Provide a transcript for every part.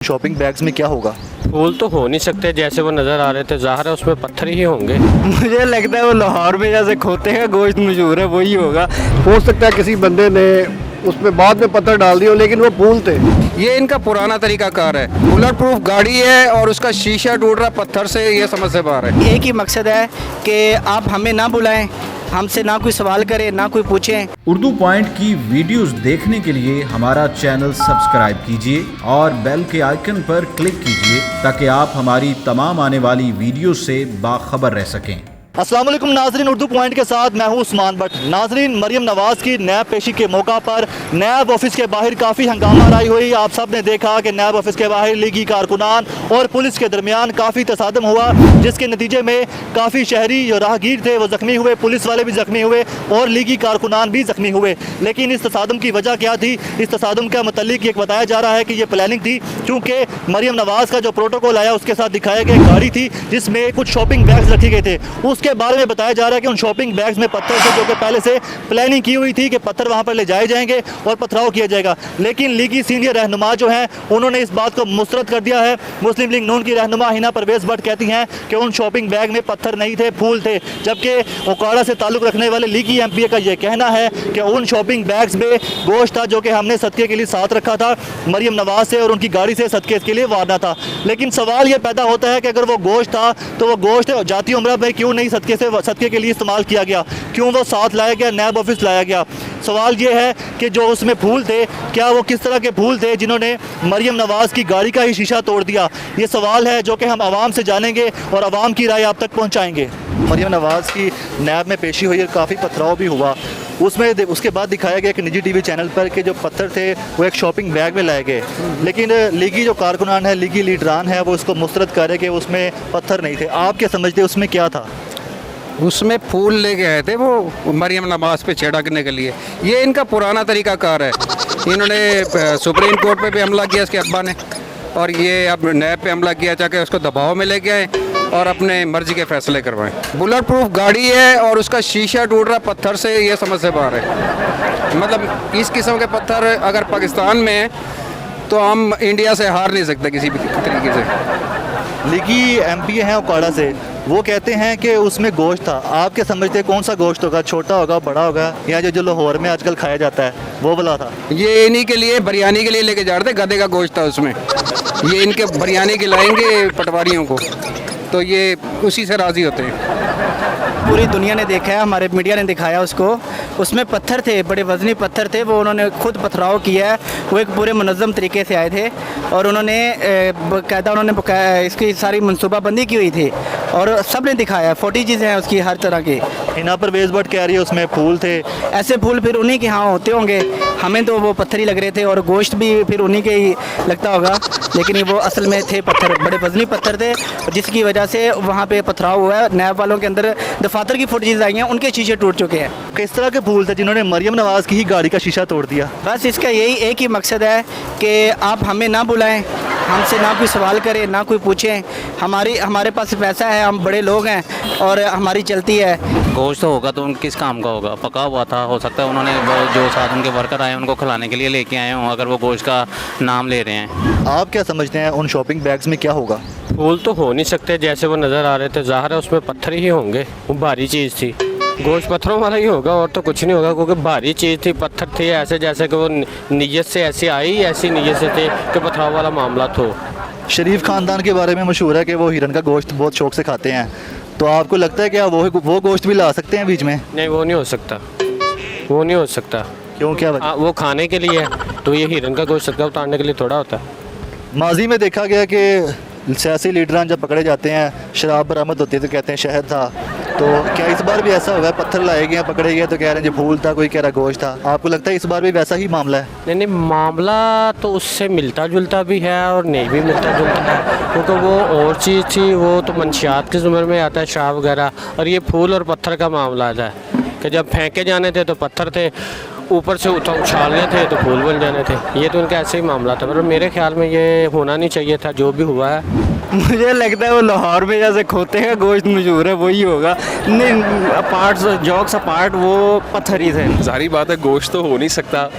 Shopping bags में क्या होगा? फूल तो हो नहीं सकते, जैसे वो नज़र आ रहे थे, ज़ाहिर है उसमें पत्थर ही होंगे। मुझे लगता है वो लाहौर में जैसे खोते का गोश्त मशहूर है वही होगा। हो सकता है किसी बंदे ने उसमें बाद में पत्थर डाल दिया, लेकिन वो फूल थे। ये इनका पुराना तरीका कार है। बुलेट प्रूफ गाड़ी है और उसका शीशा टूट रहा पत्थर से, ये समझ से बाहर है। एक ही मकसद है कि आप हमें ना बुलाएं, हमसे ना कोई सवाल करें, ना कोई पूछें। उर्दू पॉइंट की वीडियोस देखने के लिए हमारा चैनल सब्सक्राइब कीजिए और बेल के आइकन पर क्लिक कीजिए ताकि आप हमारी तमाम आने वाली वीडियो से बाखबर रह सकें। अस्सलाम वालेकुम नाजरीन, उर्दू पॉइंट के साथ मैं हूं उस्मान भट्ट। नाजरीन, मरियम नवाज़ की नैब पेशी के मौका पर नैब ऑफिस के बाहर काफ़ी हंगामा राई हुई। आप सब ने देखा कि नैब ऑफिस के बाहर लीगी कारकुनान और पुलिस के दरमियान काफ़ी तसादम हुआ, जिसके नतीजे में काफ़ी शहरी जो राहगीर थे वो ज़ख्मी हुए, पुलिस वाले भी ज़ख्मी हुए और लीगी कारकुनान भी ज़ख्मी हुए। लेकिन इस तसादम की वजह क्या थी? इस तसादम का मतलब ये बताया जा रहा है कि ये प्लानिंग थी, क्योंकि मरियम नवाज़ का जो प्रोटोकॉल आया उसके साथ दिखाया गया गाड़ी थी जिसमें कुछ शॉपिंग बैग्स रखे गए थे। उसके बारे में बताया जा रहा है कि उन शॉपिंग बैग्स में पत्थर थे, जो कि पहले से प्लानिंग की हुई थी कि पत्थर वहां पर ले जाए जाएंगे और पथराव किया जाएगा। लेकिन लीगी सीनियर रहनुमा जो हैं उन्होंने इस बात को मुस्तरद कर दिया है। मुस्लिम लीग नून की रहनुमा हिना परवेज़ भट्ट कहती हैं कि उन शॉपिंग बैग में पत्थर नहीं थे, फूल थे। जबकि ओकाड़ा से ताल्लुक़ रखने वाले लीगी एमपीए का यह कहना है कि उन शॉपिंग बैग्स में गोश्त था जो कि हमने सदक़े के लिए साथ रखा था मरियम नवाज़ से और उनकी गाड़ी से सदक़े के लिए वारना था। लेकिन सवाल ये पैदा होता है कि अगर वो गोश्त था तो वो गोश्त जाती उम्र में क्यों नहीं सदक़े के लिए इस्तेमाल किया गया, क्यों वो साथ लाया गया, नैब ऑफिस लाया गया? सवाल ये है कि जो उसमें फूल थे, क्या वो किस तरह के फूल थे जिन्होंने मरियम नवाज़ की गाड़ी का ही शीशा तोड़ दिया? ये सवाल है जो कि हम आवाम से जानेंगे और आवाम की राय आप तक पहुँचाएँगे। मरियम नवाज़ की नैब में पेशी हुई और काफ़ी पथराव भी हुआ। उसके बाद दिखाया गया कि निजी टीवी चैनल पर कि जो पत्थर थे वो एक शॉपिंग बैग में लाए गए। लेकिन लीगी जो कारकुनान है, लीगी लीडरान है, वो उसको मुस्तरद करे कि उसमें पत्थर नहीं थे। आप क्या समझते उसमें क्या था? उसमें फूल लेके आए थे वो मरियम नवाज़ पे छिड़कने के लिए। ये इनका पुराना तरीका कार है। इन्होंने सुप्रीम कोर्ट पे भी हमला किया इसके अब्बा ने, और ये अब नैब पे हमला किया चाहे उसको दबाव में लेके आए और अपने मर्जी के फैसले करवाएं। बुलेट प्रूफ गाड़ी है और उसका शीशा टूट रहा पत्थर से, ये समझ से बाहर है। मतलब इस किस्म के पत्थर अगर पाकिस्तान में है तो हम इंडिया से हार नहीं सकते किसी भी तरीके से। लीगी एमपीए हैं ओकाड़ा से, वो कहते हैं कि उसमें गोश्त था। आप क्या समझते हैं कौन सा गोश्त होगा? छोटा होगा, बड़ा होगा, या जो लाहौर में आजकल खाया जाता है वो वाला था? ये इन्हीं के लिए बिरयानी के लिए लेके जा रहे थे, गधे का गोश्त था उसमें। ये इनके बिरयानी खिलाएंगे पटवारियों को, तो ये उसी से राज़ी होते हैं। पूरी दुनिया ने देखा है, हमारे मीडिया ने दिखाया उसको, उसमें पत्थर थे, बड़े वजनी पत्थर थे। वो उन्होंने खुद पथराव किया है, वो एक पूरे मुनज़्ज़म तरीके से आए थे और उन्होंने इसकी सारी मनसूबाबंदी की हुई थी और सब ने दिखाया। फोटेजेस हैं उसकी हर तरह की। हिना परवेज़ भट्ट कह रही है उसमें फूल थे। ऐसे फूल फिर उन्हीं के यहाँ होते होंगे, हमें तो वो पत्थर ही लग रहे थे और गोश्त भी फिर उन्हीं के ही लगता होगा, लेकिन वो असल में थे पत्थर, बड़े वजनी पत्थर थे, जिसकी वजह से वहाँ पे पथराव हुआ है। नैब वालों के अंदर दफातर की फुटेज आई हैं, उनके शीशे टूट चुके हैं। किस तरह के फूल थे जिन्होंने मरियम नवाज़ की ही गाड़ी का शीशा तोड़ दिया? बस इसका यही एक ही मकसद है कि आप हमें ना बुलाएं, हमसे ना कोई सवाल करें, ना कोई पूछें। हमारे पास पैसा है, हम बड़े लोग हैं और हमारी चलती है। गोश्त होगा तो उन किस काम का होगा? पका हुआ था, हो सकता है उन्होंने वो जो साथ उनके वर्कर आए उनको खिलाने के लिए लेके आए हों, अगर वो गोश्त का नाम ले रहे हैं। आप क्या समझते हैं उन शॉपिंग बैग्स में क्या होगा? फूल तो हो नहीं सकते, जैसे वो नज़र आ रहे थे, ज़ाहिर है उसमें पत्थर ही होंगे। वो भारी चीज़ थी, गोश्त पत्थरों वाला ही होगा और तो कुछ नहीं होगा, क्योंकि भारी चीज़ थी, पत्थर थे ऐसे जैसे कि वो नीयत से ऐसे आई, ऐसी नीयत से थे कि पथराव वाला मामला हो। शरीफ ख़ानदान के बारे में मशहूर है कि वो हिरन का गोश्त बहुत शौक से खाते हैं, तो आपको लगता है कि आप वो गोश्त भी ला सकते हैं बीच में? नहीं, वो नहीं हो सकता, वो नहीं हो सकता। क्यों, क्या वजह? वो खाने के लिए है, तो ये हिरन का गोश्त सदका उतारने के लिए थोड़ा होता है। माजी में देखा गया कि सियासी लीडरान जब पकड़े जाते हैं, शराब बरामद होती है तो कहते हैं शहद था। तो क्या इस बार भी ऐसा होगा? पत्थर लाए गए, पकड़े गए तो कह रहे हैं जी फूल था, कोई कह रहा गोश्त था। आपको लगता है इस बार भी वैसा ही मामला है? नहीं नहीं, मामला तो उससे मिलता जुलता भी है और नहीं भी मिलता जुलता है, क्योंकि वो और चीज़ थी, वो तो मंशियात के ज़ुमर में आता है, शराब वगैरह, और ये फूल और पत्थर का मामला आता है कि जब फेंके जाने थे तो पत्थर थे, ऊपर से उछालने थे तो फूल बन जाने थे। ये तो उनका ऐसे ही मामला था, पर मेरे ख्याल में ये होना नहीं चाहिए था जो भी हुआ है। मुझे लगता है वो लाहौर में जैसे खोते का गोश्त मशहूर है वही होगा। नहीं, अपार्ट जॉक्स अपार्ट, वो पत्थर ही थे। जाहिर बात है गोश्त तो हो नहीं सकता,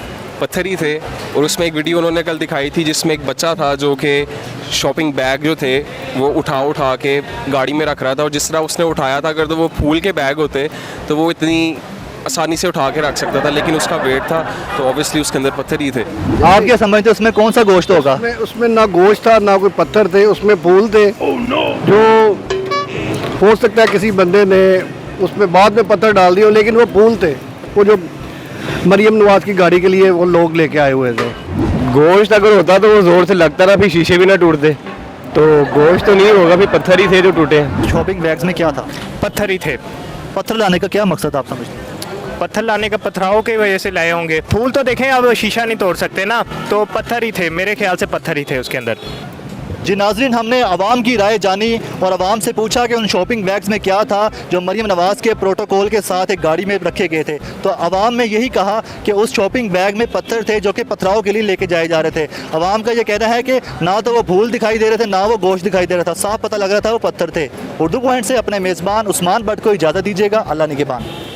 पत्थर ही थे। और उसमें एक वीडियो उन्होंने कल दिखाई थी जिसमें एक बच्चा था जो कि शॉपिंग बैग जो थे वो उठा के गाड़ी में रख रहा था, और जिस तरह उसने उठाया था, अगर तो वो फूल के बैग होते तो वो इतनी आसानी से उठा के रख सकता था, लेकिन उसका वेट था तो ऑब्वियसली उसके अंदर पत्थर ही थे। आप क्या समझते हैं उसमें कौन सा गोश्त होगा? उसमें ना गोश्त था ना कोई पत्थर थे, उसमें फूल थे। जो हो सकता है किसी बंदे ने उसमें बाद में पत्थर डाल दिए, लेकिन वो फूल थे, वो जो मरियम नवाज की गाड़ी के लिए वो लोग लेके आए हुए थे। गोश्त अगर होता तो वो ज़ोर से लगता था, फिर शीशे भी ना टूटते। तो गोश्त तो नहीं होगा, फिर पत्थर ही थे जो टूटे। शॉपिंग बैग्स में क्या था? पत्थर ही थे। पत्थर लाने का क्या मकसद आप समझते हैं? पत्थर लाने का पथराव की वजह से लाए होंगे। फूल तो देखें अब शीशा नहीं तोड़ सकते ना, तो पत्थर ही थे, मेरे ख्याल से पत्थर ही थे उसके अंदर। जी नाजरीन, हमने आवाम की राय जानी और आवाम से पूछा कि उन शॉपिंग बैग्स में क्या था जो मरियम नवाज़ के प्रोटोकॉल के साथ एक गाड़ी में रखे गए थे। तो आवाम ने यही कहा कि उस शॉपिंग बैग में पत्थर थे जो कि पथराव के लिए लेके जाए जा रहे थे। आवाम का ये कहना है कि ना तो वो फूल दिखाई दे रहे थे, ना वो गोश्त दिखाई दे रहा था, साफ पता लग रहा था वो पत्थर थे। उर्दू पॉइंट से अपने मेज़बान उस्मान भट्ट को इजाज़त दीजिएगा। अल्लाह निगहबान।